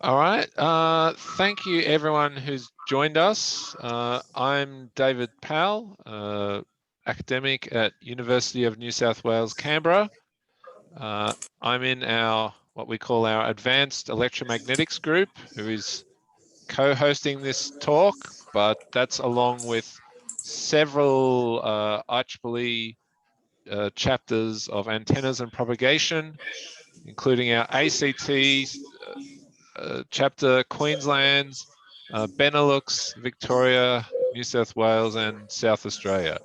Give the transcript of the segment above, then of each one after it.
All right. Thank you, everyone who's joined us. I'm David Powell, academic at University of New South Wales, Canberra. I'm in what we call our Advanced Electromagnetics Group, who is co-hosting this talk, but that's along with several IEEE chapters of antennas and propagation, including our ACT chapter Queensland, Benelux, Victoria, New South Wales, and South Australia.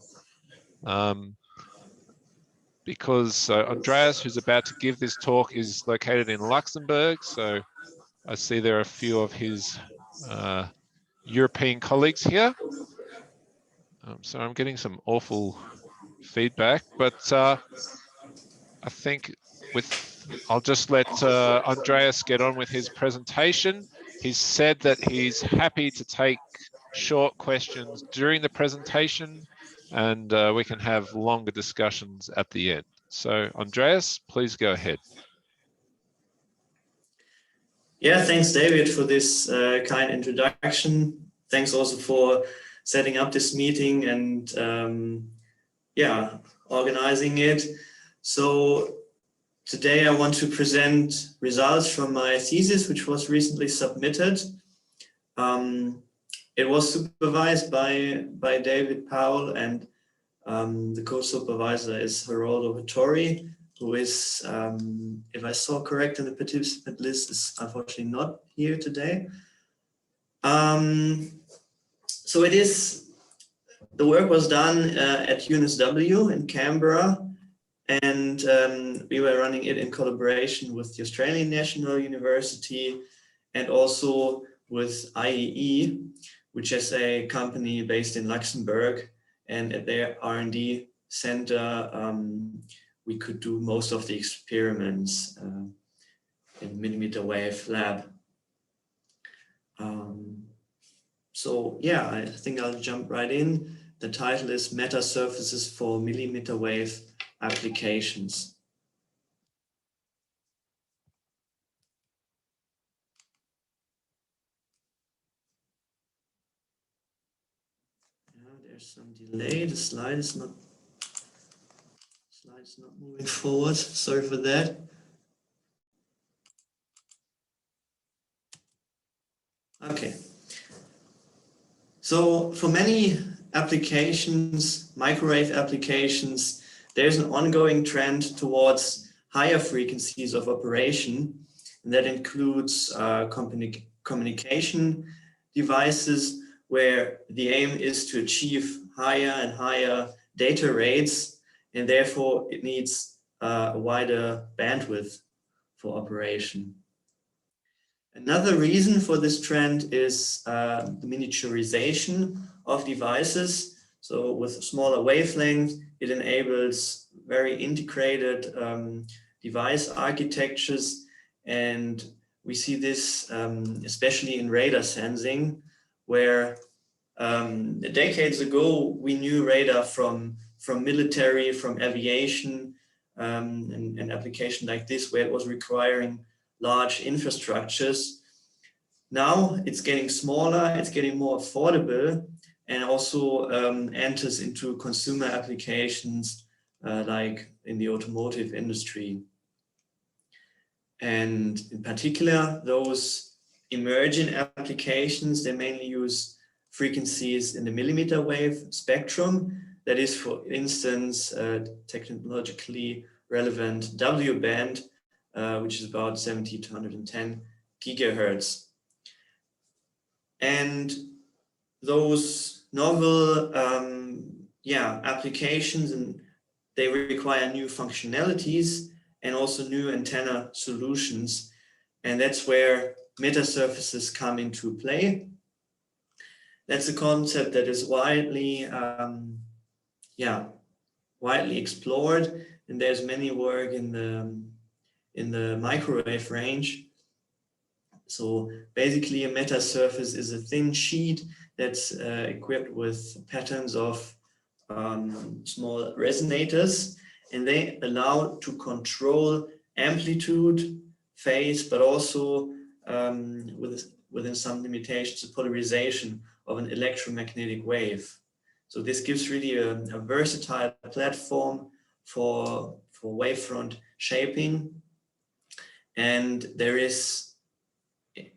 Because Andreas, who's about to give this talk, is located in Luxembourg, so I see there are a few of his European colleagues here. So I'm getting some awful feedback, but I think I'll just let Andreas get on with his presentation. He's said that he's happy to take short questions during the presentation, and we can have longer discussions at the end. So Andreas, please go ahead. Yeah, thanks David for this kind introduction. Thanks also for setting up this meeting and yeah, organizing it. So today I want to present results from my thesis, which was recently submitted. It was supervised by David Powell, and the co-supervisor is Geraldo Vittori, who is, if I saw correct in the participant list, is unfortunately not here today. So the work was done at UNSW in Canberra, and we were running it in collaboration with the Australian National University and also with IEE, which is a company based in Luxembourg, and at their R&D center, we could do most of the experiments in millimeter wave lab. So yeah, I think I'll jump right in. The title is Metasurfaces for Millimeter Wave Applications. There's some delay. The slide is not moving forward. Sorry for that. Okay. So for many applications, microwave applications, there's an ongoing trend towards higher frequencies of operation, and that includes communication devices, where the aim is to achieve higher and higher data rates, and therefore it needs a wider bandwidth for operation. Another reason for this trend is the miniaturization of devices. So with smaller wavelengths, it enables very integrated device architectures, and we see this especially in radar sensing, where decades ago we knew radar from military, from aviation, and an application like this where it was requiring large infrastructures. Now it's getting smaller, it's getting more affordable, and also enters into consumer applications like in the automotive industry. And in particular, those emerging applications, they mainly use frequencies in the millimeter wave spectrum. That is, for instance, technologically relevant W band, which is about 70 to 110 gigahertz. And those novel applications, and they require new functionalities and also new antenna solutions. And that's where metasurfaces come into play. That's a concept that is widely explored, and there's many work in the microwave range. So basically a metasurface is a thin sheet that's equipped with patterns of small resonators, and they allow to control amplitude, phase, but also within some limitations, the polarization of an electromagnetic wave. So this gives really a versatile platform for wavefront shaping. And there is,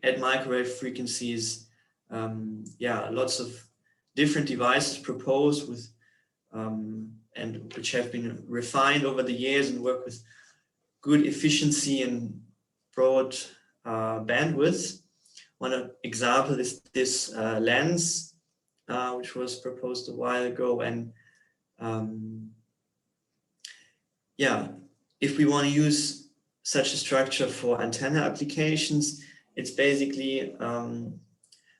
at microwave frequencies, lots of different devices proposed with and which have been refined over the years and work with good efficiency and broad bandwidth. One example is this lens, which was proposed a while ago. And if we want to use such a structure for antenna applications, it's basically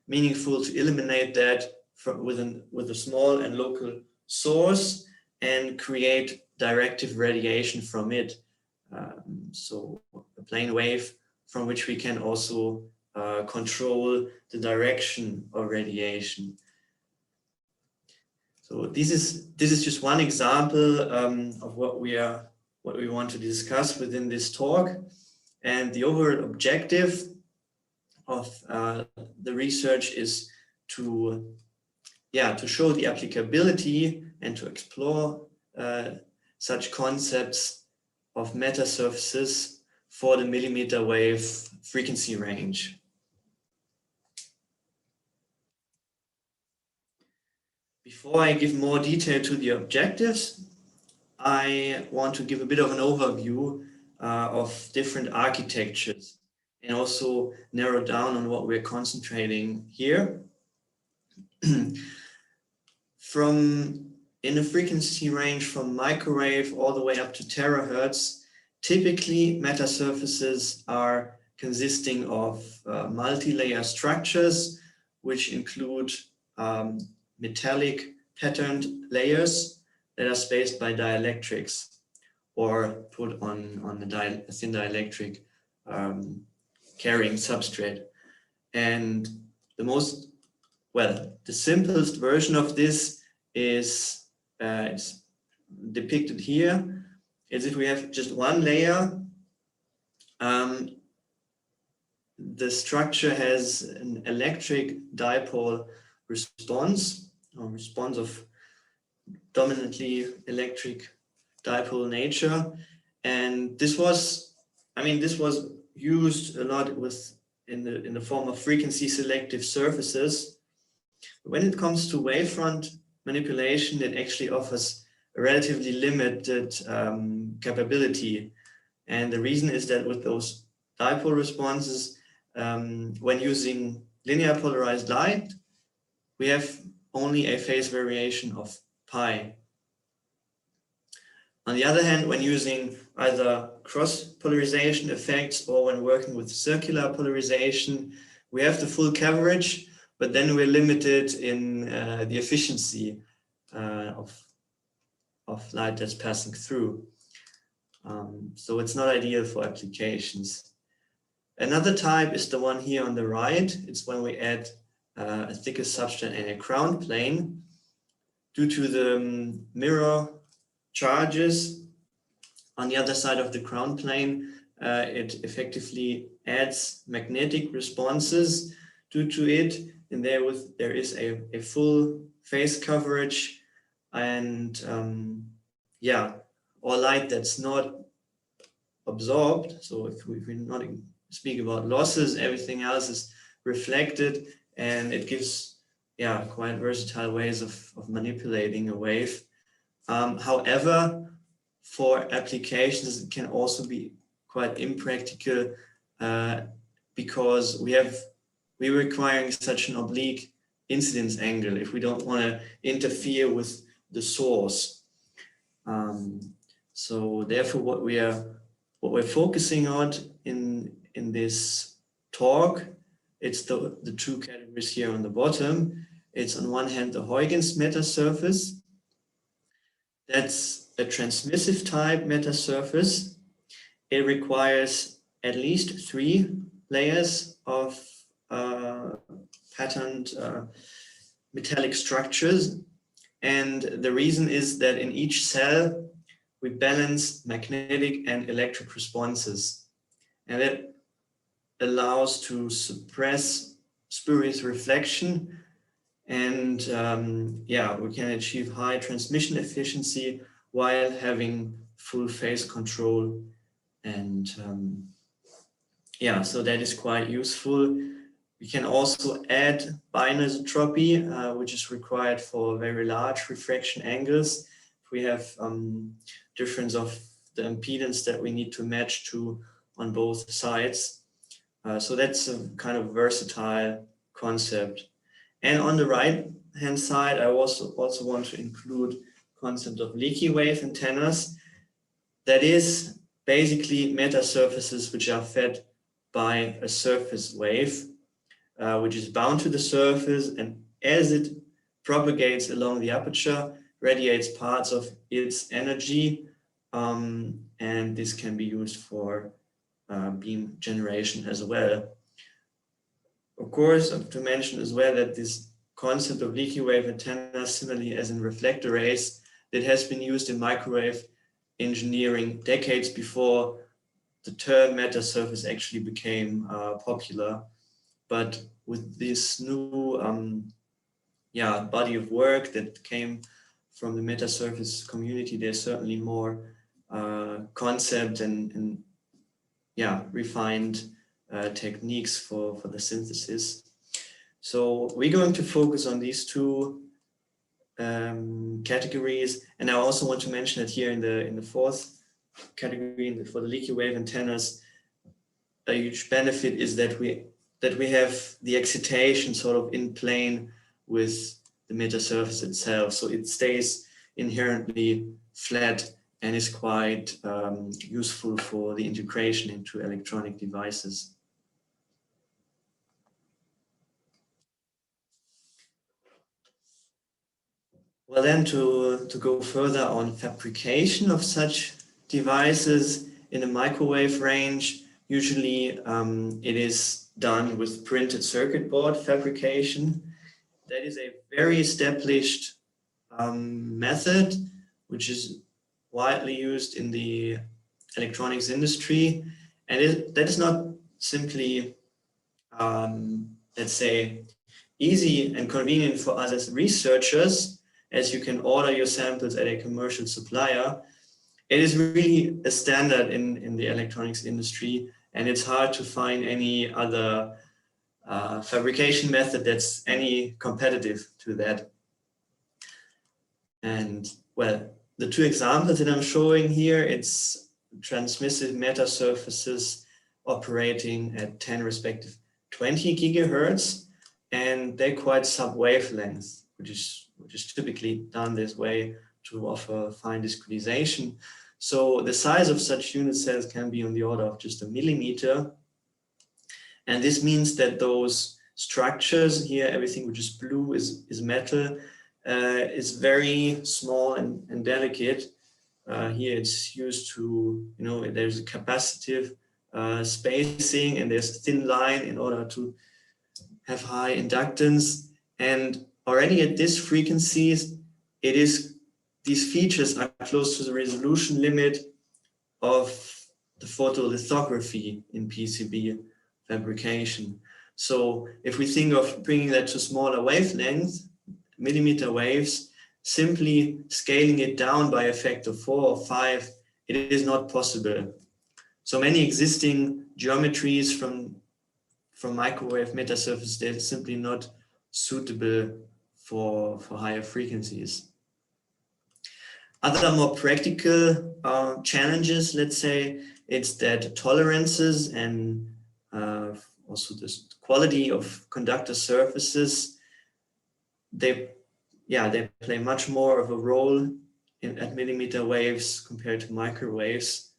meaningful to eliminate that with a small and local source and create directive radiation from it. So a plane wave from which we can also control the direction of radiation. So this is just one example of what we want to discuss within this talk. And the overall objective of the research is to show the applicability and to explore such concepts of metasurfaces for the millimeter wave frequency range. Before I give more detail to the objectives, I want to give a bit of an overview of different architectures and also narrow down on what we're concentrating here. In a frequency range from microwave all the way up to terahertz, typically metasurfaces are consisting of multi-layer structures, which include metallic patterned layers that are spaced by dielectrics or put on a thin dielectric carrying substrate. And the simplest version of this is it's depicted here, is if we have just one layer, the structure has an electric dipole response, or response of dominantly electric dipole nature. And this was used a lot in the form of frequency selective surfaces. When it comes to wavefront manipulation, it actually offers a relatively limited capability. And the reason is that with those dipole responses, when using linear polarized light, we have only a phase variation of pi. On the other hand, when using either cross polarization effects or when working with circular polarization, we have the full coverage, but then we're limited in the efficiency of light that's passing through. So it's not ideal for applications. Another type is the one here on the right. It's when we add a thicker substrate and a ground plane. Due to the mirror charges on the other side of the ground plane, it effectively adds magnetic responses due to it, and there is a full phase coverage, and or light that's not absorbed. So if we not speak about losses, everything else is reflected, and it gives quite versatile ways of manipulating a wave. However, for applications, it can also be quite impractical because we're requiring such an oblique incidence angle if we don't want to interfere with the source. So therefore, what we're focusing on in this talk, it's the two categories here on the bottom. It's on one hand the Huygens metasurface. That's a transmissive type metasurface. It requires at least 3 layers of patterned metallic structures. And the reason is that in each cell, we balance magnetic and electric responses. And that allows to suppress spurious reflection, and yeah, we can achieve high transmission efficiency while having full phase control. And yeah, so that is quite useful. We can also add bianisotropy, which is required for very large refraction angles. If we have difference of the impedance that we need to match to on both sides. So that's a kind of versatile concept. And on the right hand side, I also want to include concept of leaky wave antennas. That is basically metasurfaces which are fed by a surface wave, which is bound to the surface, and as it propagates along the aperture, radiates parts of its energy, and this can be used for beam generation as well. Of course, I have to mention as well that this concept of leaky wave antennas, similarly as in reflector rays, that has been used in microwave engineering decades before the term metasurface actually became popular. But with this new body of work that came from the metasurface community, there's certainly more concept and refined techniques for the synthesis. So we're going to focus on these two categories, and I also want to mention that here in the fourth category for the leaky wave antennas, a huge benefit is that we have the excitation sort of in plane with the metasurface itself, so it stays inherently flat and is quite useful for the integration into electronic devices. Well, then to go further on fabrication of such devices in a microwave range, usually it is done with printed circuit board fabrication. That is a very established method, which is widely used in the electronics industry. And that is not simply, let's say, easy and convenient for us as researchers, as you can order your samples at a commercial supplier. It is really a standard in the electronics industry, and it's hard to find any other fabrication method that's any competitive to that. And well, the two examples that I'm showing here, it's transmissive metasurfaces operating at 10 respective 20 gigahertz, and they're quite subwavelength, which is typically done this way to offer fine discretization. So the size of such unit cells can be on the order of just a millimeter. And this means that those structures here, everything which is blue is metal, is very small and delicate. Here it's used to, there's a capacitive spacing, and there's a thin line in order to have high inductance. And already at these frequencies, these features are close to the resolution limit of the photolithography in PCB fabrication. So if we think of bringing that to smaller wavelengths, millimeter waves, simply scaling it down by a factor 4 or 5, it is not possible. So many existing geometries from microwave metasurfaces, they're simply not suitable for higher frequencies. Other more practical challenges, let's say, it's that tolerances and also the quality of conductor surfaces, they play much more of a role at millimeter waves compared to microwaves.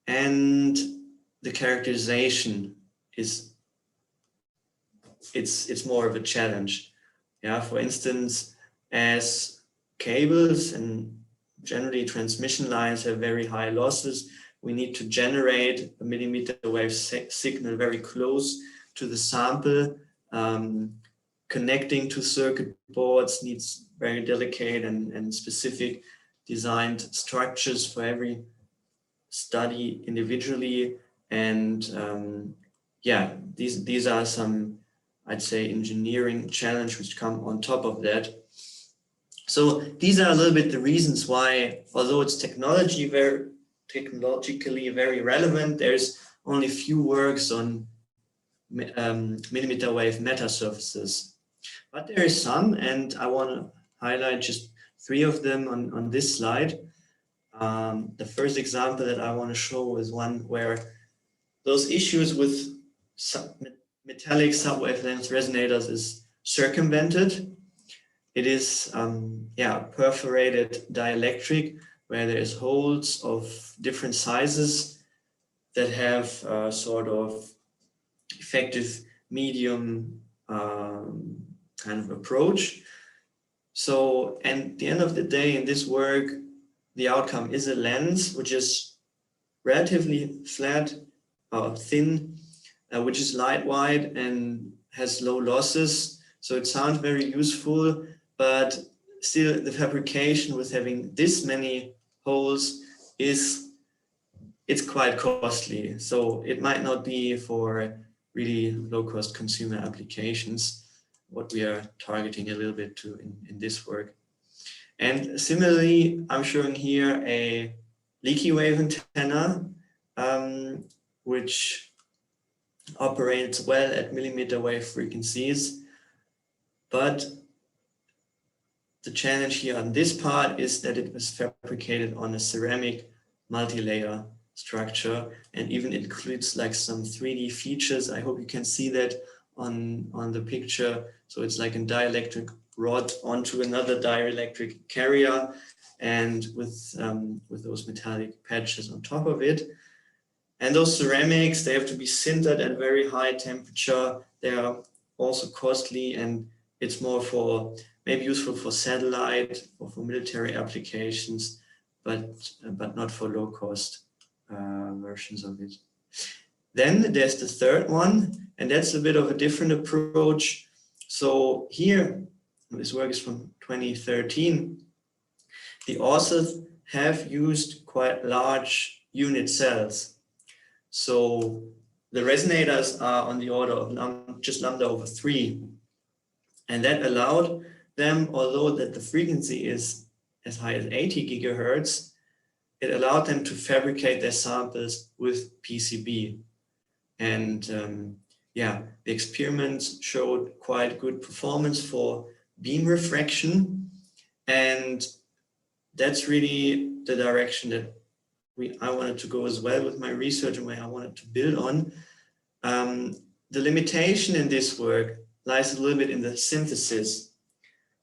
And the characterization it's more of a challenge. Yeah, for instance, as cables and generally transmission lines have very high losses, we need to generate a millimeter wave signal very close to the sample. Connecting to circuit boards needs very delicate and specific designed structures for every study individually. And yeah, these are some, I'd say, engineering challenge which come on top of that. So these are a little bit the reasons why, although it's technologically very relevant, there's only few works on millimeter wave metasurfaces. But there is some, and I want to highlight just 3 of them on this slide. The first example that I want to show is one where those issues with metallic subwavelength resonators is circumvented. It is perforated dielectric, where there is holes of different sizes that have sort of effective medium kind of approach. So, and at the end of the day, in this work, the outcome is a lens which is relatively flat or thin, which is light wide and has low losses. So it sounds very useful, but still the fabrication with having this many holes it's quite costly. So it might not be for really low cost consumer applications, what we are targeting a little bit to in this work. And similarly, I'm showing here a leaky wave antenna, which operates well at millimeter wave frequencies. But the challenge here on this part is that it was fabricated on a ceramic multi-layer structure and even includes like some 3D features. I hope you can see that on the picture. So it's like a dielectric rod onto another dielectric carrier and with those metallic patches on top of it. And those ceramics, they have to be sintered at very high temperature. They are also costly, and it's more for maybe useful for satellite or for military applications, but not for low cost versions of it. Then there's the third one, and that's a bit of a different approach. So here, this work is from 2013. The authors have used quite large unit cells. So the resonators are on the order of just lambda over 3. And that allowed them, although that the frequency is as high as 80 gigahertz, it allowed them to fabricate their samples with PCB. And the experiments showed quite good performance for beam refraction. And that's really the direction that I wanted to go as well with my research and where I wanted to build on. The limitation in this work lies a little bit in the synthesis.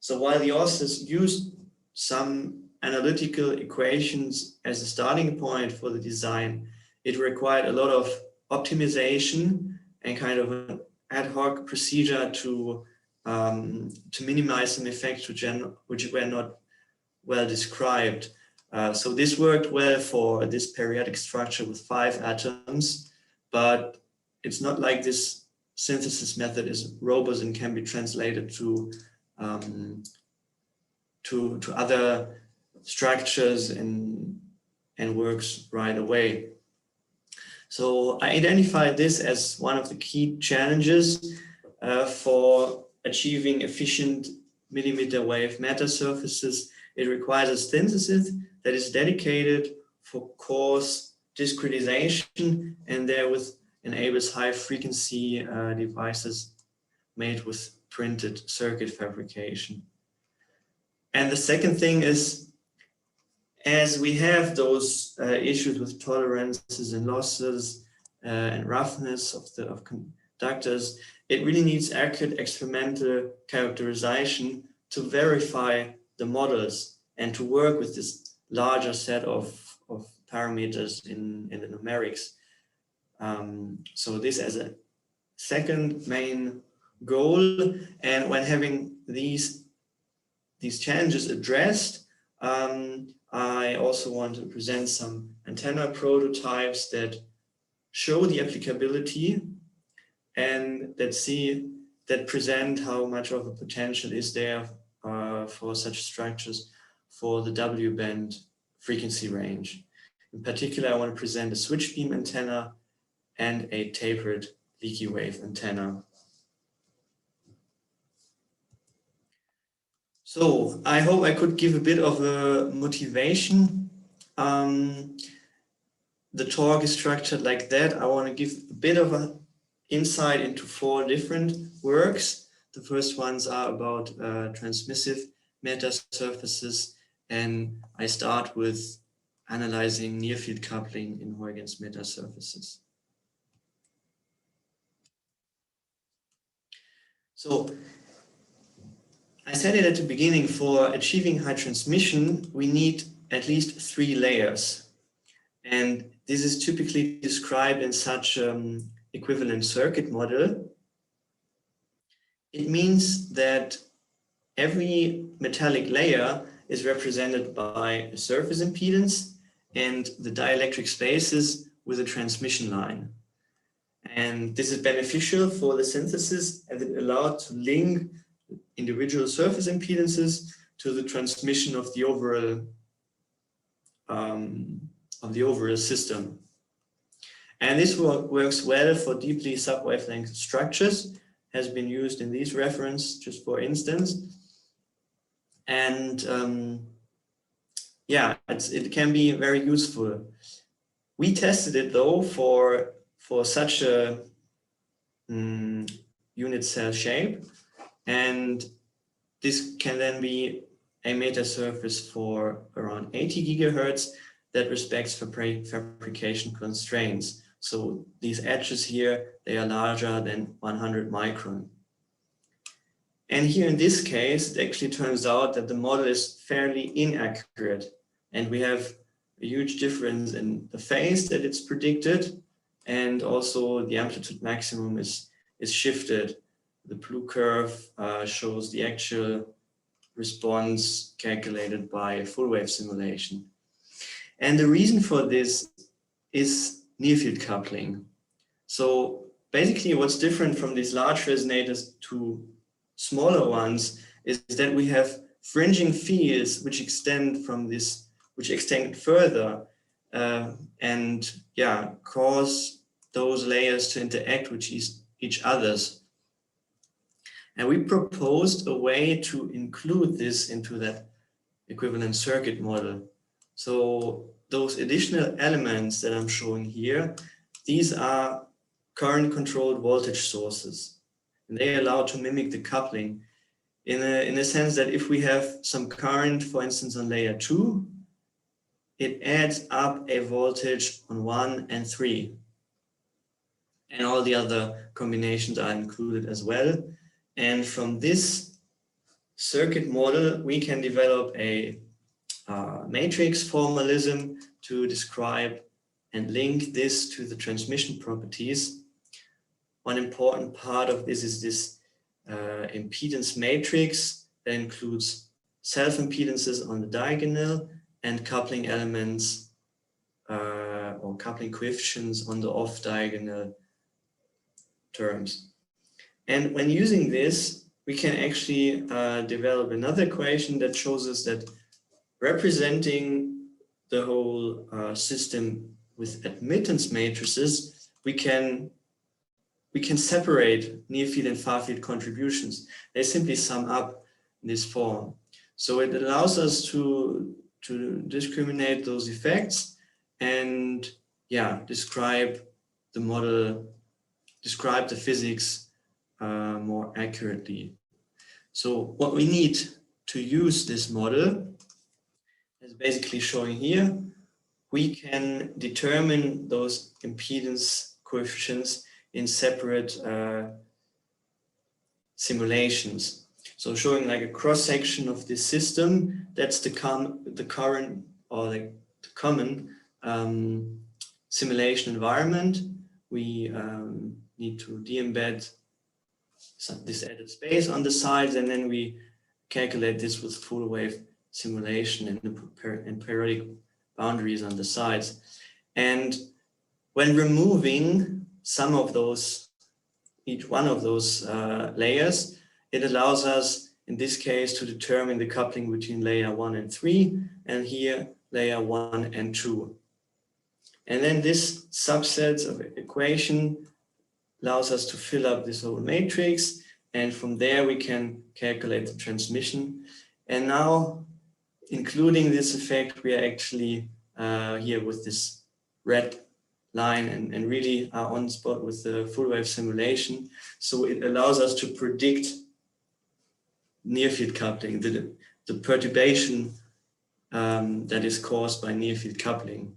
So while the authors used some analytical equations as a starting point for the design, it required a lot of optimization and kind of an ad hoc procedure to minimize some effects which were not well described. So this worked well for this periodic structure with 5 atoms, but it's not like this synthesis method is robust and can be translated to other structures and works right away. So I identified this as one of the key challenges for achieving efficient millimeter wave metasurfaces. It requires a synthesis that is dedicated for coarse discretization and therewith enables high frequency devices made with printed circuit fabrication. And the second thing is, as we have those issues with tolerances and losses and roughness of conductors, it really needs accurate experimental characterization to verify the models and to work with this larger set of parameters in the numerics. So this as a second main goal, and when having these challenges addressed, I also want to present some antenna prototypes that show the applicability and that present how much of a potential is there for such structures for the W-band frequency range. In particular, I want to present a switch beam antenna and a tapered leaky wave antenna. So I hope I could give a bit of a motivation. The talk is structured like that. I want to give a bit of an insight into 4 different works. The first ones are about transmissive metasurfaces, and I start with analyzing near-field coupling in Huygens metasurfaces. So I said it at the beginning, for achieving high transmission, we need at least 3 layers. And this is typically described in such equivalent circuit model. It means that every metallic layer is represented by a surface impedance and the dielectric spaces with a transmission line. And this is beneficial for the synthesis, as it allowed to link individual surface impedances to the transmission of the overall system. And this works well for deeply subwavelength structures, has been used in these reference, just for instance. And yeah, it can be very useful. We tested it though for such a unit cell shape, and this can then be a metasurface for around 80 gigahertz that respects fabrication constraints. So these edges here, they are larger than 100 micron. And here in this case, it actually turns out that the model is fairly inaccurate, and we have a huge difference in the phase that it's predicted, and also the amplitude maximum is shifted. The blue curve shows the actual response calculated by a full wave simulation. And the reason for this is near field coupling. So basically what's different from these large resonators to smaller ones is that we have fringing fields which extend further and yeah, cause those layers to interact with each others. And we proposed a way to include this into that equivalent circuit model. So those additional elements that I'm showing here, these are current controlled voltage sources. And they allow to mimic the coupling in a sense that if we have some current, for instance, on layer 2, it adds up a voltage on 1 and 3. And all the other combinations are included as well. And from this circuit model, we can develop a matrix formalism to describe and link this to the transmission properties. One important part of this is this impedance matrix that includes self-impedances on the diagonal and coupling elements or coupling coefficients on the off-diagonal terms. And when using this, we can actually develop another equation that shows us that representing the whole system with admittance matrices, we can separate near field and far field contributions. They simply sum up in this form. So it allows us to discriminate those effects and yeah, describe the model, describe the physics more accurately. So what we need to use this model is basically showing here. We can determine those impedance coefficients in separate simulations. So showing like a cross section of this system, that's the current or the common simulation environment. We need to de-embed this added space on the sides, and then we calculate this with full wave simulation and periodic boundaries on the sides. And when removing some of those, each one of those layers, it allows us in this case to determine the coupling between layer 1 and 3, and here layer 1 and 2. And then this subsets of equation allows us to fill up this whole matrix, and from there we can calculate the transmission. And now, including this effect, we are actually here with this red line and really are on spot with the full wave simulation. So it allows us to predict near field coupling, the perturbation that is caused by near field coupling.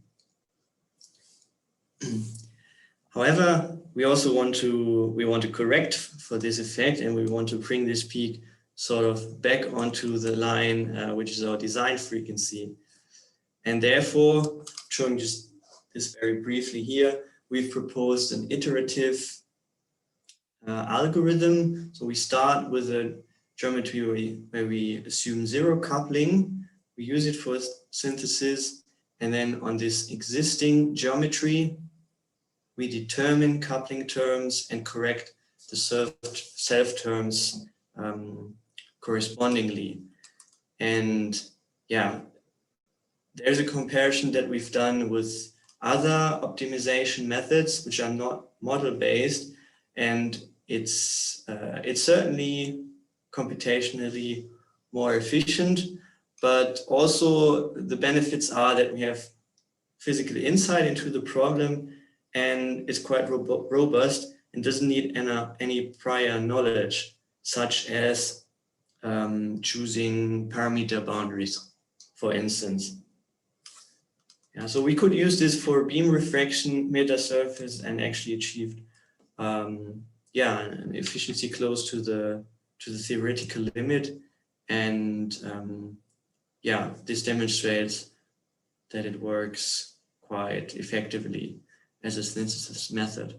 However, we also want to correct for this effect, and we want to bring this peak sort of back onto the line, which is our design frequency. And therefore, showing just this very briefly here, we've proposed an iterative algorithm. So we start with a geometry where we assume zero coupling. We use it for synthesis, and then on this existing geometry, we determine coupling terms and correct the self terms correspondingly. And yeah, there's a comparison that we've done with other optimization methods which are not model-based, and it's certainly computationally more efficient, but also the benefits are that we have physical insight into the problem, and it's quite robust and doesn't need any prior knowledge, such as choosing parameter boundaries, for instance. Yeah, so we could use this for beam refraction, metasurface, and actually achieved an efficiency close to the theoretical limit. And this demonstrates that it works quite effectively as a synthesis method.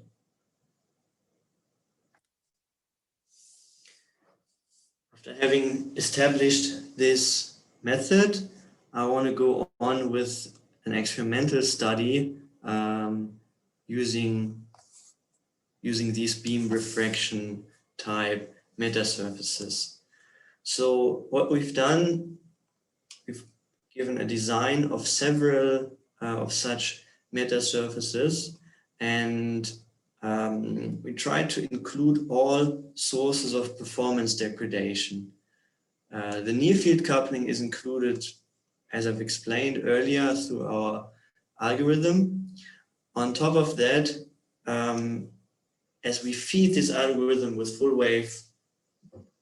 After having established this method, I want to go on with an experimental study using these beam refraction type metasurfaces. So what we've done, we've given a design of several of such metasurfaces, and we tried to include all sources of performance degradation. The near field coupling is included, as I've explained earlier, through our algorithm. On top of that, as we feed this algorithm with full wave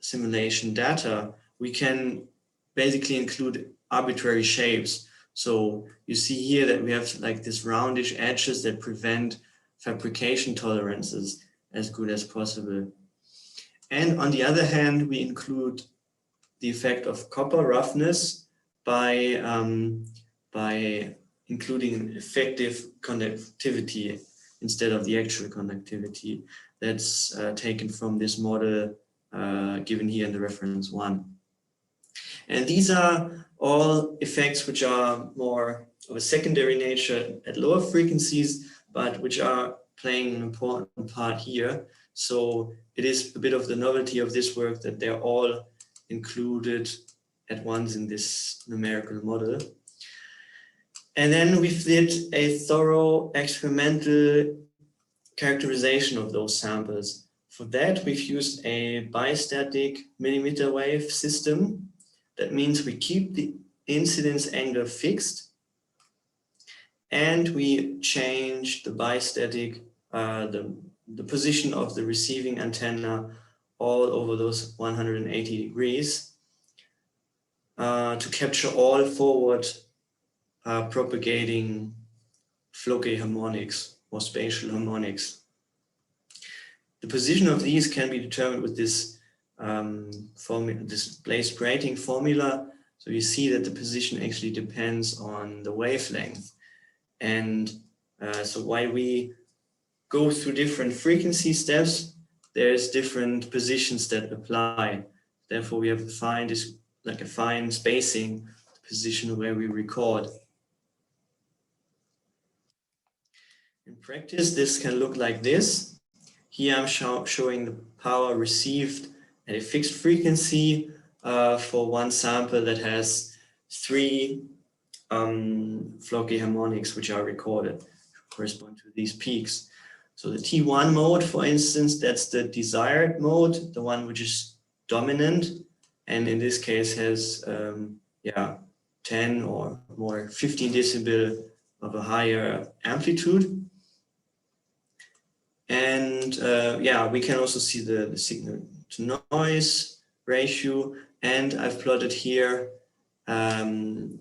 simulation data, we can basically include arbitrary shapes. So you see here that we have like this roundish edges that prevent fabrication tolerances as good as possible. And on the other hand, we include the effect of copper roughness by including an effective conductivity instead of the actual conductivity that's taken from this model given here in the reference 1. And these are all effects which are more of a secondary nature at lower frequencies, but which are playing an important part here. So it is a bit of the novelty of this work that they're all included at once in this numerical model. And then we did a thorough experimental characterization of those samples. For that, we've used a bistatic millimeter wave system. That means we keep the incidence angle fixed, and we change the bistatic, the position of the receiving antenna all over those 180 degrees to capture all forward propagating Floquet harmonics or spatial harmonics. The position of these can be determined with this this place rating formula. So you see that the position actually depends on the wavelength. And so while we go through different frequency steps, there's different positions that apply. Therefore, we have to find this like a fine spacing, the position where we record. In practice, this can look like this. Here I'm showing the power received at a fixed frequency for one sample that has 3 Floquet harmonics which are recorded, correspond to these peaks. So the T1 mode, for instance, that's the desired mode, the one which is dominant, and in this case has 10 or more 15 decibel of a higher amplitude. And we can also see the signal to noise ratio, and I've plotted here the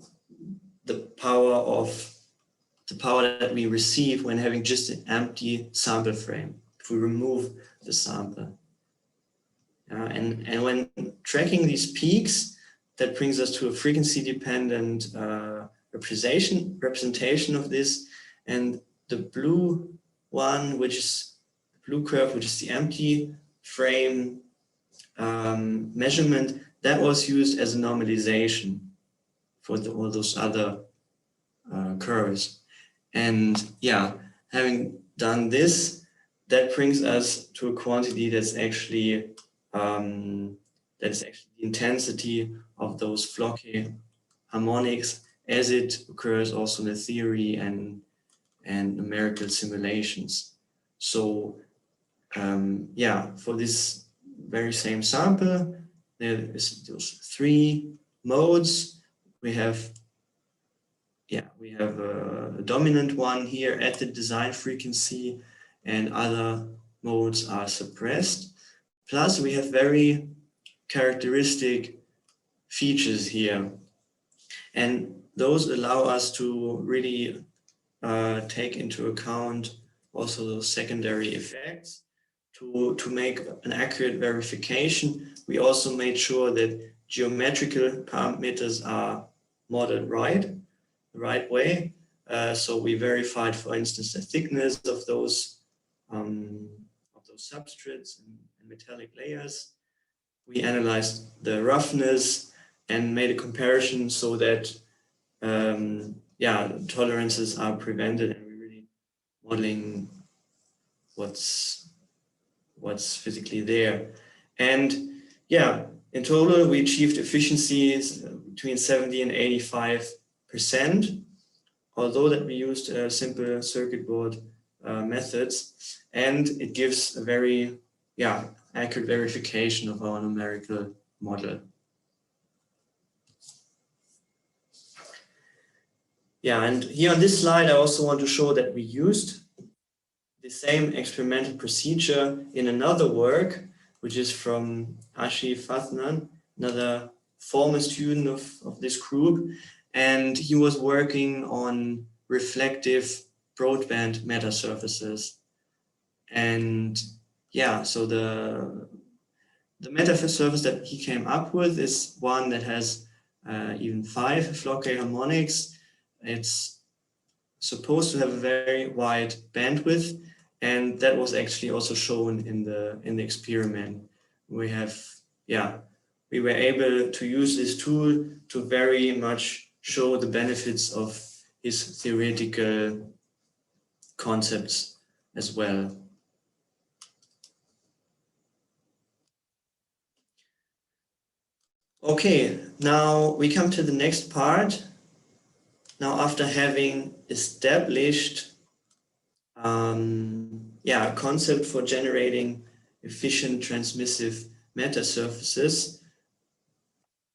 power that we receive when having just an empty sample frame, if we remove the sample. And when tracking these peaks, that brings us to a frequency-dependent representation of this. And the blue one, which is the blue curve, which is the empty frame measurement, that was used as a normalization for all those other curves. And having done this, that brings us to a quantity that's actually the intensity of those flocky harmonics as it occurs also in the theory and numerical simulations. So for this very same sample, there is those 3 modes. We have a dominant one here at the design frequency, and other modes are suppressed. Plus, we have very characteristic features here. And those allow us to really take into account also those secondary effects. To make an accurate verification, we also made sure that geometrical parameters are modeled the right way. So we verified, for instance, the thickness of those substrates and metallic layers. We analyzed the roughness and made a comparison so that tolerances are prevented, and we're really modeling what's physically there. And in total, we achieved efficiencies between 70 and 85%, although that we used simple circuit board methods, and it gives a very accurate verification of our numerical model. And here on this slide, I also want to show that we used the same experimental procedure in another work, which is from Ashi Fathnan, another former student of this group. And he was working on reflective broadband metasurfaces. And so the metasurface that he came up with is one that has even 5 flocky harmonics. It's supposed to have a very wide bandwidth, and that was actually also shown in the experiment. We were able to use this tool to very much show the benefits of his theoretical concepts as well. Okay, now we come to the next part. Now, after having established a concept for generating efficient transmissive metasurfaces,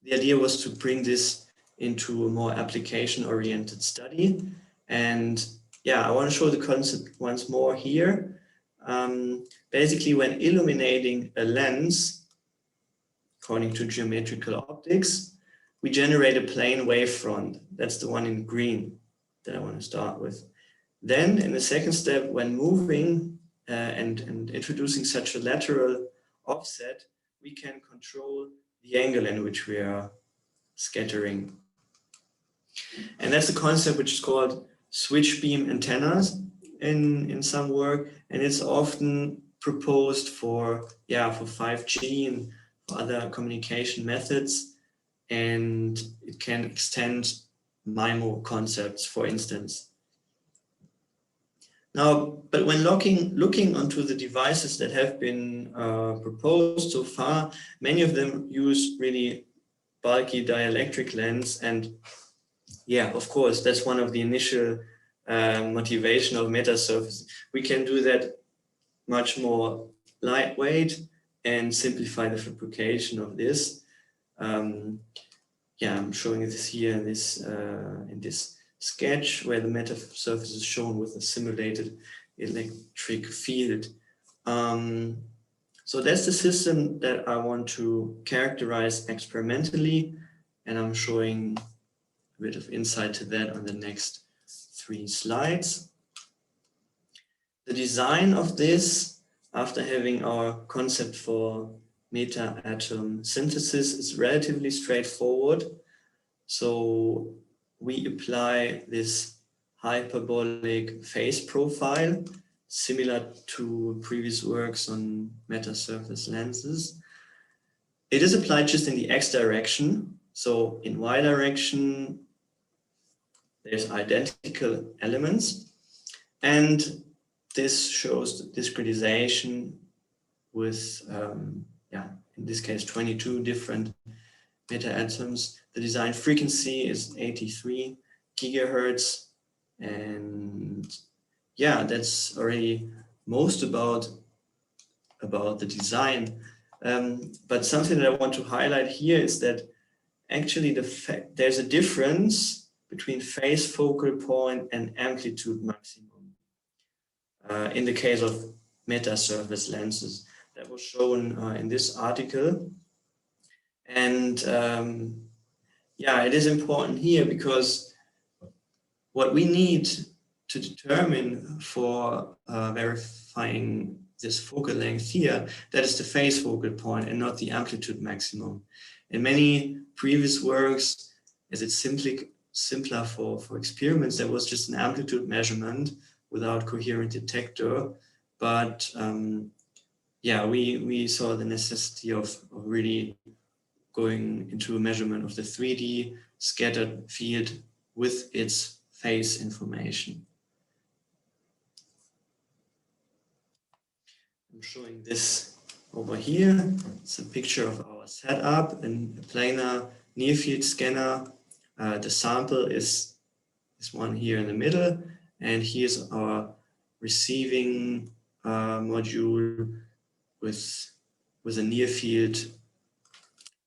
the idea was to bring this into a more application-oriented study. And I want to show the concept once more here. Basically, when illuminating a lens, according to geometrical optics, we generate a plane wavefront. That's the one in green that I want to start with. Then in the second step, when moving and introducing such a lateral offset, we can control the angle in which we are scattering. And that's a concept which is called switch beam antennas in some work. And it's often proposed for 5G and for other communication methods. And it can extend MIMO concepts, for instance. Now, but when looking onto the devices that have been proposed so far, many of them use really bulky dielectric lens. And of course, that's one of the initial motivation of metasurfaces. We can do that much more lightweight and simplify the fabrication of this. Yeah, I'm showing this here in this sketch where the metasurface is shown with a simulated electric field. So that's the system that I want to characterize experimentally, and I'm showing a bit of insight to that on the next 3 slides. The design of this, after having our concept for meta-atom synthesis, is relatively straightforward. So we apply this hyperbolic phase profile, similar to previous works on metasurface lenses. It is applied just in the x direction. So in y direction, there's identical elements. And this shows the discretization with, in this case, 22 different meta-atoms. The design frequency is 83 gigahertz. And yeah, that's already most about the design. But something that I want to highlight here is that actually there's a difference between phase focal point and amplitude maximum in the case of metasurface lenses. That was shown in this article. And yeah, it is important here because what we need to determine for verifying this focal length here, that is the phase focal point and not the amplitude maximum. In many previous works, as it's simpler for experiments, there was just an amplitude measurement without coherent detector. But yeah, we saw the necessity of really going into a measurement of the 3D scattered field with its phase information. I'm showing this over here. It's a picture of our setup in a planar near field scanner. The sample is this one here in the middle, and here's our receiving module with a near field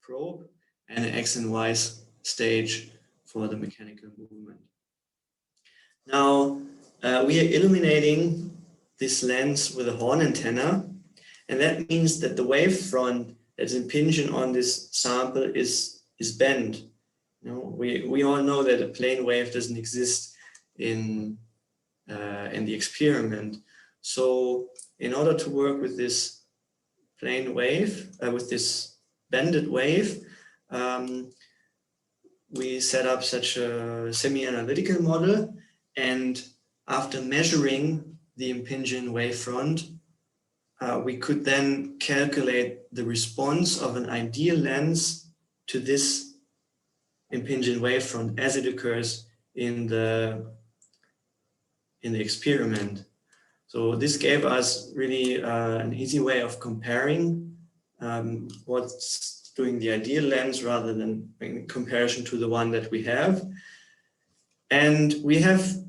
probe and an X and Y stage for the mechanical movement. Now we are illuminating this lens with a horn antenna, and that means that the wavefront that's impinging on this sample is bent. You know, we all know that a plane wave doesn't exist in the experiment. So in order to work with this plane wave, with this bended wave, we set up such a semi-analytical model, and after measuring the impinging wavefront, we could then calculate the response of an ideal lens to this impinging wavefront as it occurs in the experiment. So this gave us really an easy way of comparing what's doing the ideal lens rather than in comparison to the one that we have. And we have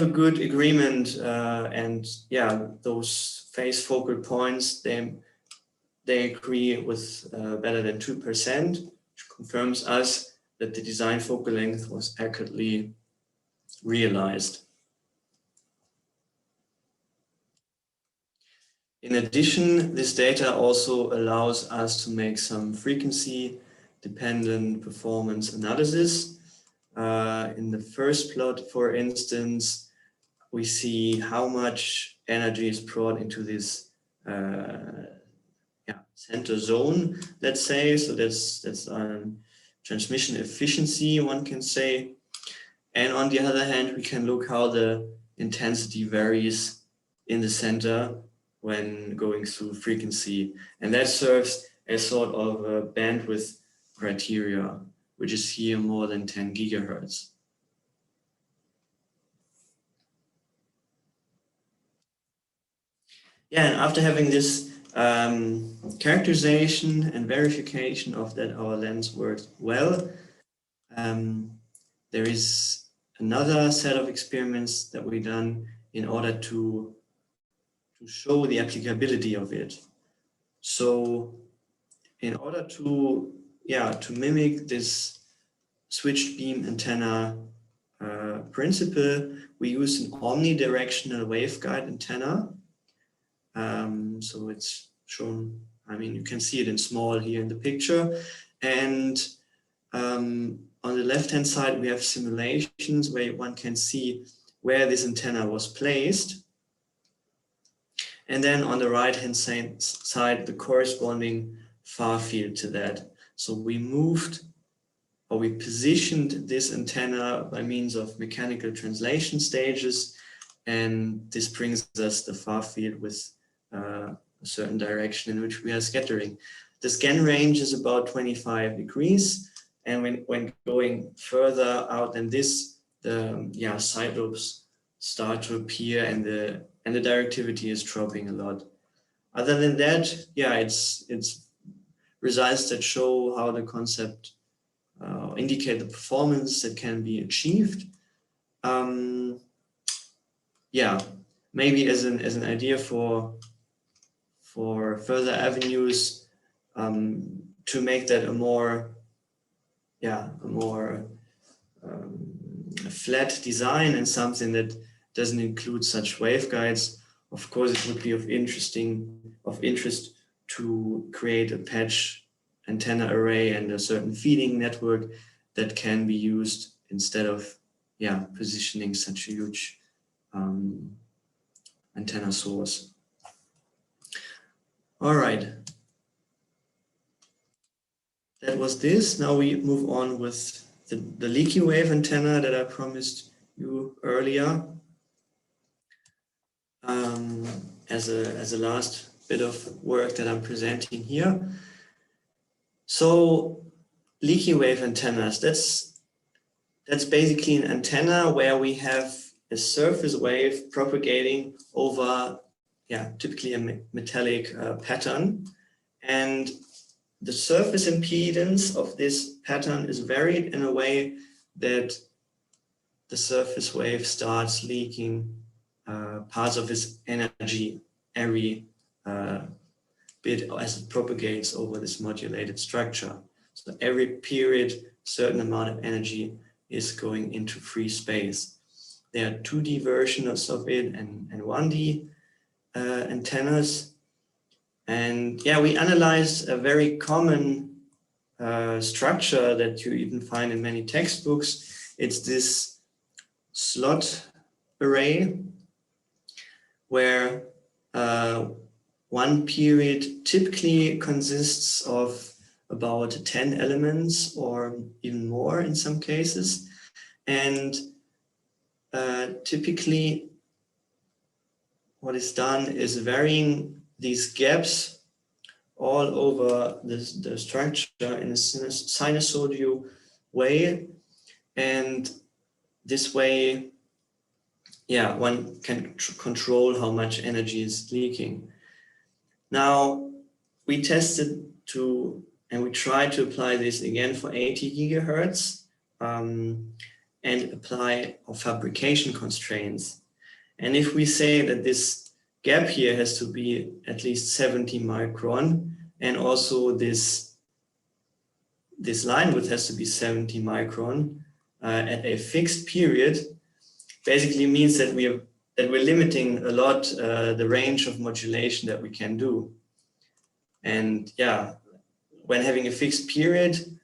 a good agreement, and yeah, those phase focal points, they agree with better than 2%, which confirms us that the design focal length was accurately realized. In addition, this data also allows us to make some frequency-dependent performance analysis. In the first plot, for instance, we see how much energy is brought into this center zone, let's say. So that's transmission efficiency, one can say. And on the other hand, we can look how the intensity varies in the center when going through frequency. And that serves as sort of a bandwidth criteria, which is here more than 10 gigahertz. Yeah, and after having this characterization and verification of that our lens works well, there is another set of experiments that we've done in order to show the applicability of it. So in order to mimic this switched beam antenna principle, we use an omnidirectional waveguide antenna. So it's shown, I mean, you can see it in small here in the picture. And on the left-hand side, we have simulations where one can see where this antenna was placed. And then on the right-hand side, the corresponding far field to that. So we moved, or we positioned this antenna by means of mechanical translation stages, and this brings us the far field with a certain direction in which we are scattering. The scan range is about 25 degrees, and when going further out than this, the side lobes start to appear, and the directivity is dropping a lot. Other than that, it's results that show how the concept indicate the performance that can be achieved. Maybe as an idea for further avenues to make that a more flat design and something that doesn't include such waveguides. Of course, it would be of interest to create a patch antenna array and a certain feeding network that can be used instead of positioning such a huge antenna source. All right, that was this. Now we move on with the leaky wave antenna that I promised you earlier. As a last bit of work that I'm presenting here. So leaky wave antennas, that's basically an antenna where we have a surface wave propagating over typically a metallic pattern, and the surface impedance of this pattern is varied in a way that the surface wave starts leaking parts of its energy every bit as it propagates over this modulated structure. So every period, a certain amount of energy is going into free space. There are 2D versions of it and 1D antennas. And we analyzed a very common structure that you even find in many textbooks. It's this slot array where one period typically consists of about 10 elements or even more in some cases. And typically what is done is varying these gaps all over the structure in a sinusoidal way. And this way, one can control how much energy is leaking. Now, we tested and we tried to apply this again for 80 gigahertz and apply our fabrication constraints. And if we say that this gap here has to be at least 70 micron, and also this line width has to be 70 micron at a fixed period, basically means that we're limiting a lot the range of modulation that we can do. And when having a fixed period,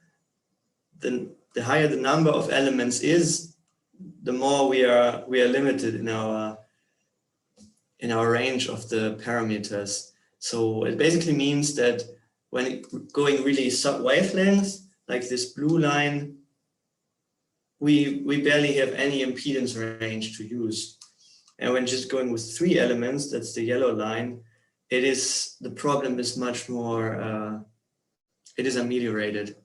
the higher the number of elements is, the more we are limited in our range of the parameters. So it basically means that when going really sub-wavelength, like this blue line, we barely have any impedance range to use. And when just going with 3 elements, that's the yellow line, the problem is much more, it is ameliorated.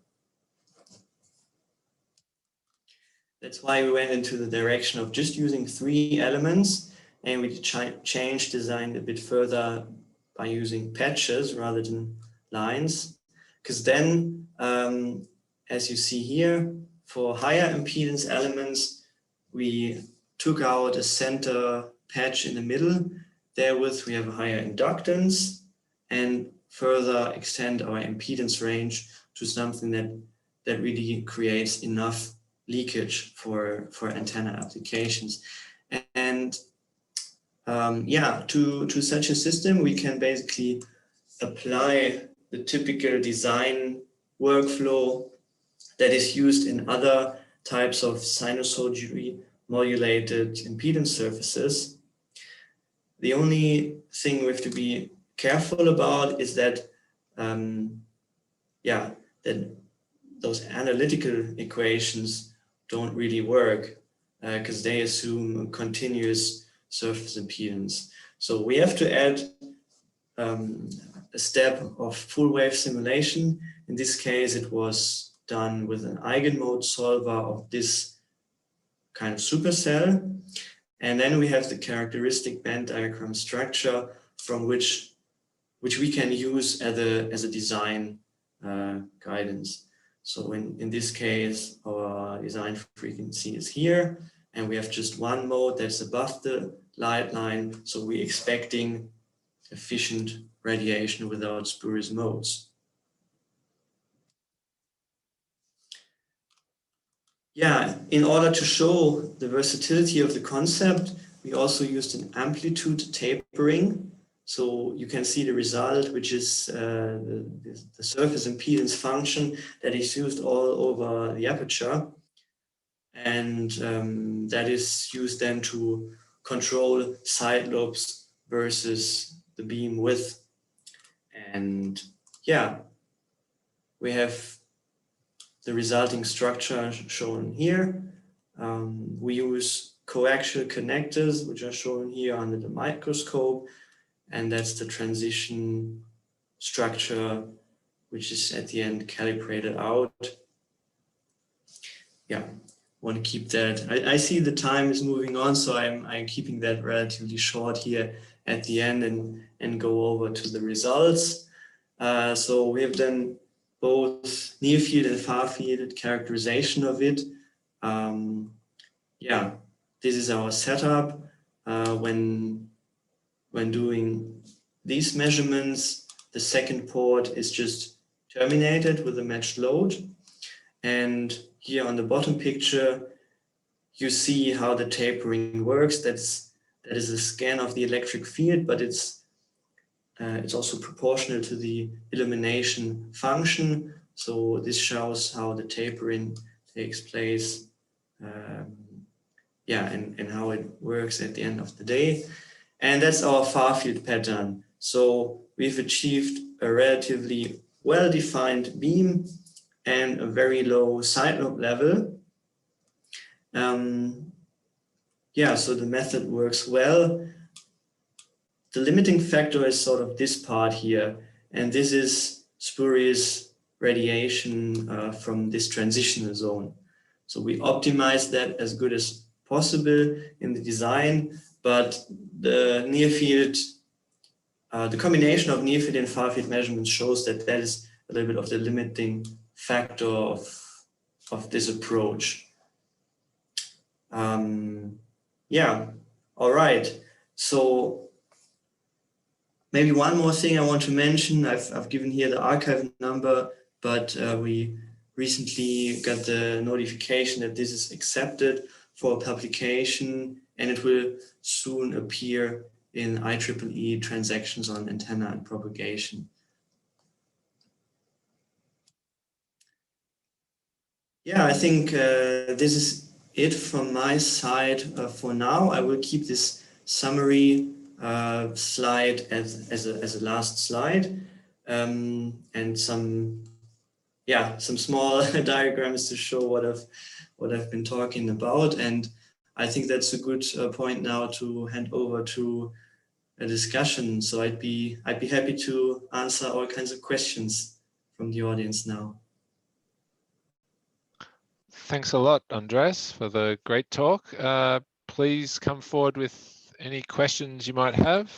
That's why we went into the direction of just using 3 elements, and we changed design a bit further by using patches rather than lines. Because then, as you see here, for higher impedance elements, we took out a center patch in the middle Therewith, we have a higher inductance and further extend our impedance range to something that really creates enough leakage for antenna applications. And yeah, to such a system, we can basically apply the typical design workflow that is used in other types of sinusoidally modulated impedance surfaces. The only thing we have to be careful about is that, yeah, that those analytical equations don't really work because they assume a continuous surface impedance. So we have to add a step of full wave simulation. In this case, it was done with an eigenmode solver of this kind of supercell. And then we have the characteristic band diagram structure from which we can use as a design guidance. So in this case, our design frequency is here, and we have just one mode that's above the light line. So we're expecting efficient radiation without spurious modes. Yeah, in order to show the versatility of the concept, we also used an amplitude tapering. So you can see the result, which is the surface impedance function that is used all over the aperture. And that is used then to control side lobes versus the beam width. And yeah, we have the resulting structure shown here. We use coaxial connectors, which are shown here under the microscope. And that's the transition structure, which is at the end calibrated out. Yeah, want to keep that. I see the time is moving on, so I'm keeping that relatively short here at the end and go over to the results. So we have done both near field and far field characterization of it. Yeah, this is our setup. When doing these measurements, the second port is just terminated with a matched load. And here on the bottom picture, you see how the tapering works. That is a scan of the electric field, but it's also proportional to the illumination function. So this shows how the tapering takes place, yeah, and how it works at the end of the day. And that's our far field pattern. So we've achieved a relatively well-defined beam and a very low side lobe level. Yeah, so the method works well. The limiting factor is sort of this part here, and this is spurious radiation from this transitional zone. So we optimize that as good as possible in the design, but the near field, the combination of near field and far field measurements shows that that is a little bit of the limiting factor of this approach. Yeah, all right. So maybe one more thing I want to mention. I've given here the archive number, but we recently got the notification that this is accepted for publication, and it will soon appear in IEEE transactions on antenna and propagation. Yeah, I think this is it from my side for now. I will keep this summary slide as a last slide, and some small diagrams to show what I've been talking about. And I think that's a good point now to hand over to a discussion. So I'd be happy to answer all kinds of questions from the audience now. Thanks a lot, Andreas, for the great talk. Please come forward with any questions you might have.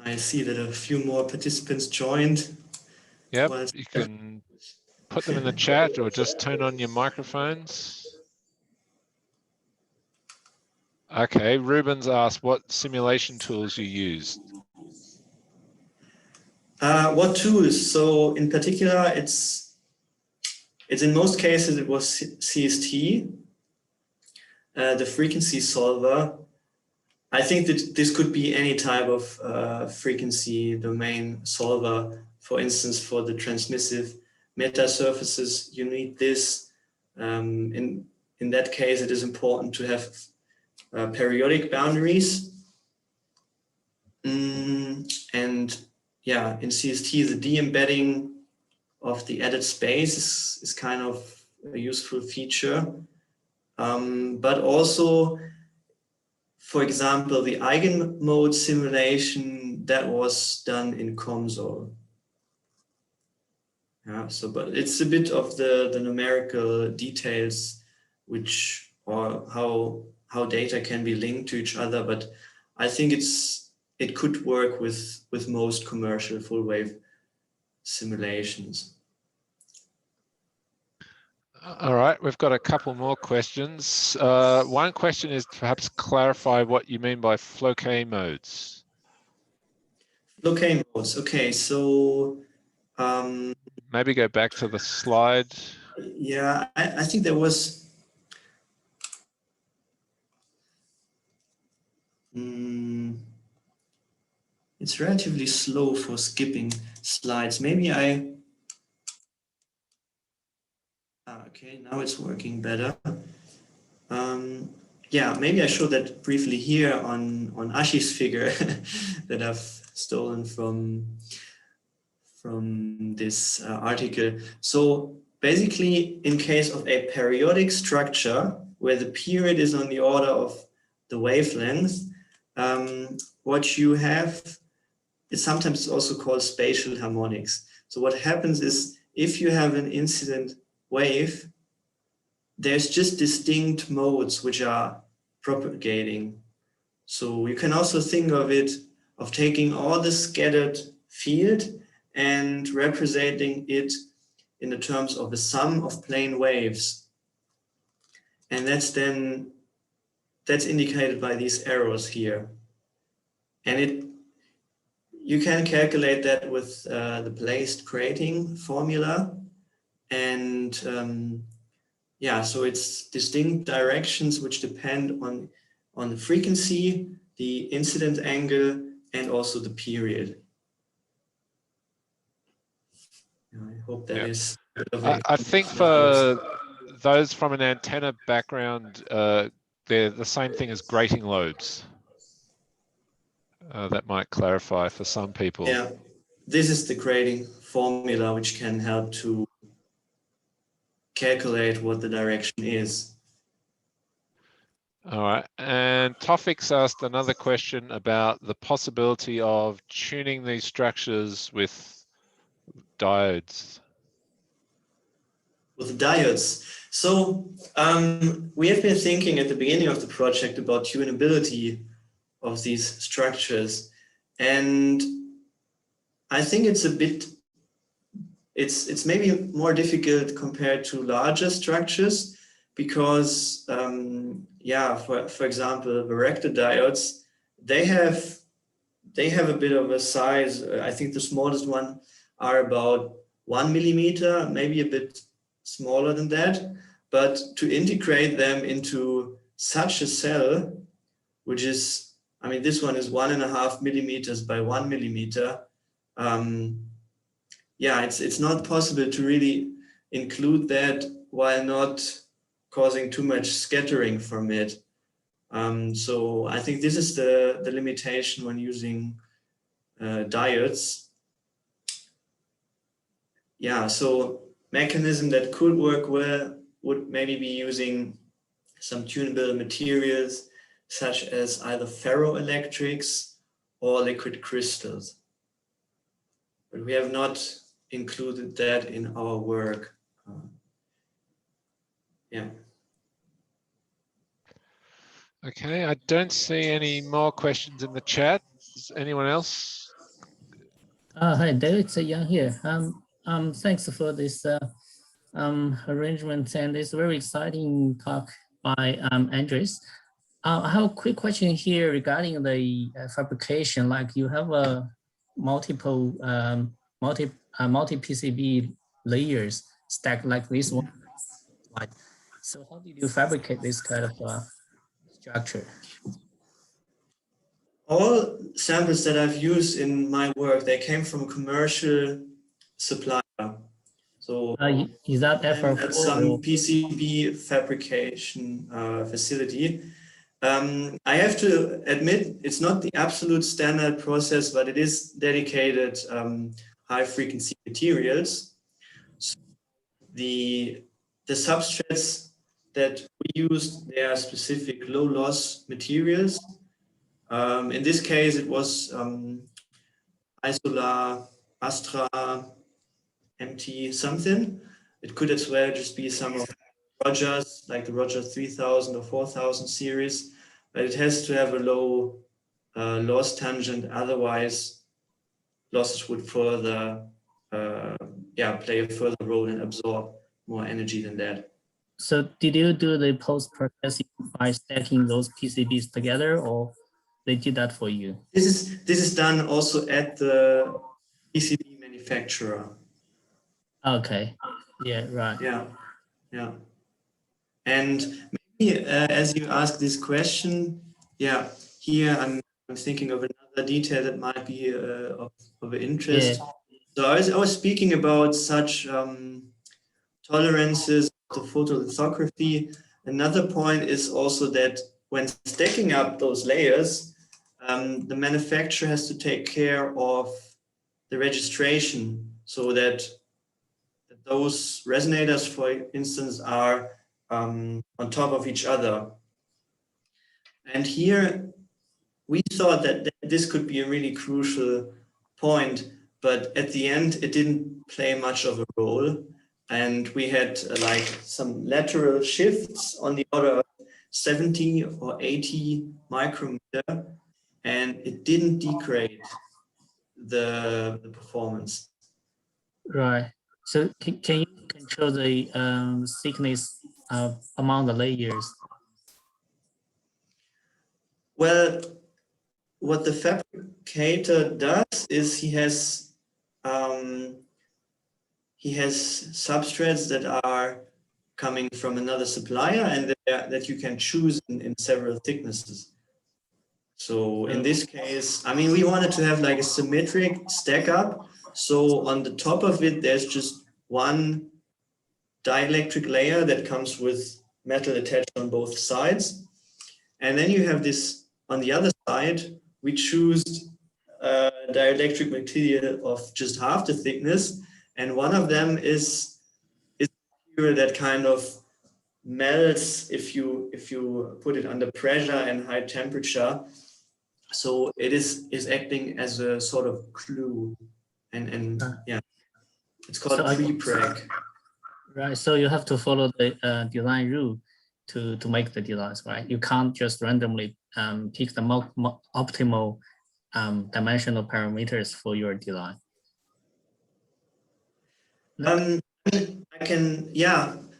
I see that a few more participants joined. Yep, you can put them in the chat or just turn on your microphones. Okay, Ruben's asked what simulation tools you used. What tools? So in particular, it's in most cases it was CST, the frequency solver. I think that this could be any type of frequency domain solver. For instance, for the transmissive metasurfaces, you need this. In that case, it is important to have periodic boundaries. And yeah, in CST, the de-embedding of the added space is kind of a useful feature. But also, for example, the eigenmode simulation that was done in COMSOL. Yeah, so but it's a bit of the numerical details, which or how data can be linked to each other. But I think it could work with most commercial full wave simulations. All right, we've got a couple more questions. One question is perhaps clarify what you mean by Floquet modes. Floquet modes. Okay, so maybe go back to the slide. Yeah, I think there was. It's relatively slow for skipping slides. Maybe I. Okay, now it's working better. Yeah, maybe I showed that briefly here on Ashi's figure that I've stolen from this article. So basically, in case of a periodic structure where the period is on the order of the wavelength, what you have is sometimes also called spatial harmonics. So what happens is if you have an incident wave, there's just distinct modes which are propagating. So you can also think of it of taking all the scattered field and representing it in the terms of the sum of plane waves. And that's indicated by these arrows here. And you can calculate that with the placed grating formula. And yeah, so it's distinct directions which depend on the frequency, the incident angle, and also the period. I hope that is. I think for those from an antenna background, they're the same thing as grating lobes. That might clarify for some people. Yeah, this is the grating formula which can help to calculate what the direction is. All right, and Tofix asked another question about the possibility of tuning these structures with diodes. With diodes. So we have been thinking at the beginning of the project about tunability of these structures. And I think it's a bit, it's maybe more difficult compared to larger structures because, yeah, for example, varactor diodes, they have a bit of a size. I think the smallest one are about 1 millimeter, maybe a bit smaller than that. But to integrate them into such a cell, which is, I mean, this one is 1.5 millimeters by 1 millimeter. Yeah, it's not possible to really include that while not causing too much scattering from it. So I think this is the limitation when using diodes. Yeah, so mechanism that could work well would maybe be using some tunable materials such as either ferroelectrics or liquid crystals. But we have not included that in our work. Yeah. Okay, I don't see any more questions in the chat. Is anyone else? Hi, David, it's Yang here. Thanks for this arrangement, and it's a very exciting talk by Andreas. I have a quick question here regarding the fabrication. Like you have a multi PCB layers stacked like this one. Like, so how did you fabricate this kind of structure? All samples that I've used in my work, they came from a commercial supplier. So is that ever at some PCB fabrication facility. I have to admit, it's not the absolute standard process, but it is dedicated high frequency materials. So the substrates that we used, they are specific low loss materials. In this case, it was Isolar, Astra, MT something. It could as well just be some of Rogers, like the Roger 3000 or 4000 series, but it has to have a low loss tangent. Otherwise, losses would further, play a further role and absorb more energy than that. So did you do the post-processing by stacking those PCBs together, or they did that for you? This is done also at the PCB manufacturer. Okay. Yeah. Right. Yeah. And maybe as you ask this question, here I'm thinking of another detail that might be of interest. Yeah. So I was speaking about such tolerances to photolithography. Another point is also that when stacking up those layers, the manufacturer has to take care of the registration so that those resonators, for instance, are on top of each other. And here we thought that this could be a really crucial point, but at the end it didn't play much of a role. And we had like some lateral shifts on the order of 70 or 80 micrometer, and it didn't degrade the performance. Right. So can you control the thickness among the layers? Well, what the fabricator does is he has substrates that are coming from another supplier and that you can choose in several thicknesses. So in this case, I mean, we wanted to have like a symmetric stack up. So on the top of it, there's just one dielectric layer that comes with metal attached on both sides. And then you have this on the other side, we choose dielectric material of just half the thickness. And one of them is material that kind of melts if you put it under pressure and high temperature. So it is acting as a sort of glue, and it's called pre-preg. Right. So you have to follow the design rule to make the designs, right? You can't just randomly pick the optimal dimensional parameters for your design. I can,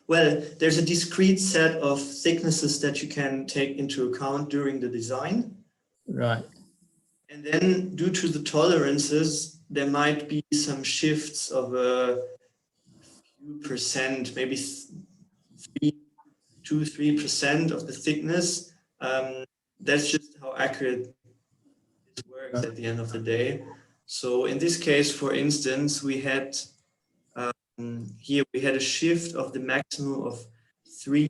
well, there's a discrete set of thicknesses that you can take into account during the design. Right. And then due to the tolerances, there might be some shifts of a few percent, maybe 2-3% of the thickness. That's just how accurate it works at the end of the day. So in this case, for instance, we had here we had a shift of the maximum of 3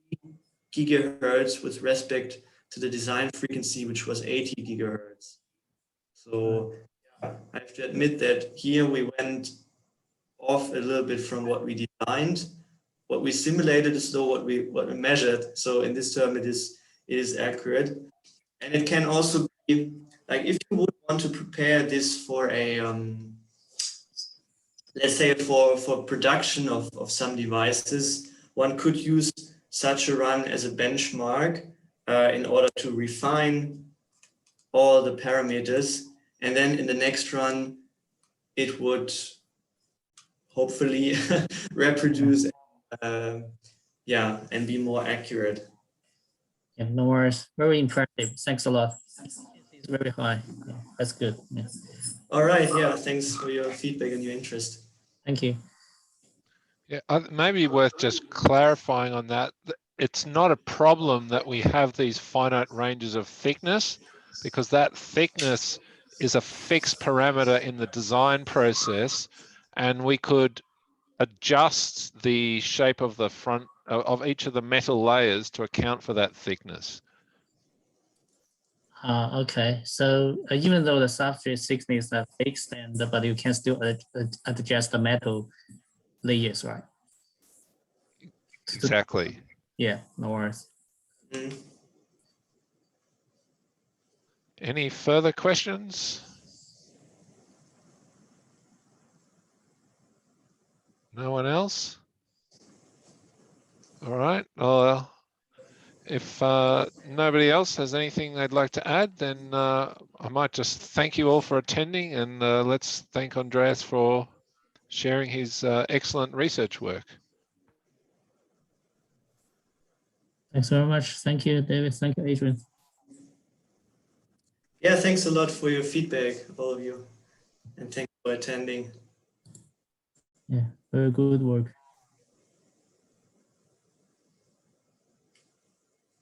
gigahertz with respect to the design frequency, which was 80 gigahertz. So I have to admit that here we went off a little bit from what we designed. What we simulated is though what we measured. So in this term, it is accurate, and it can also be like if you would want to prepare this for a let's say for production of some devices, one could use such a run as a benchmark in order to refine all the parameters, and then in the next run, it would hopefully reproduce and be more accurate. Yeah, no worries. Very impressive. Thanks a lot. It's very high. Yeah, that's good. Yeah. All right. Yeah. Thanks for your feedback and your interest. Thank you. Yeah, maybe worth just clarifying on that. It's not a problem that we have these finite ranges of thickness, because that thickness is a fixed parameter in the design process, and we could adjust the shape of the front of each of the metal layers to account for that thickness. Okay, so even though the substrate thickness are fixed, but you can still adjust the metal layers, right? Exactly. Yeah, no worries. Mm. Any further questions? No one else? All right. Well, if nobody else has anything they'd like to add, then I might just thank you all for attending, and let's thank Andreas for sharing his excellent research work. Thanks very much. Thank you, David. Thank you, Adrian. Yeah. Thanks a lot for your feedback, all of you, and thanks for attending. Yeah, very good work.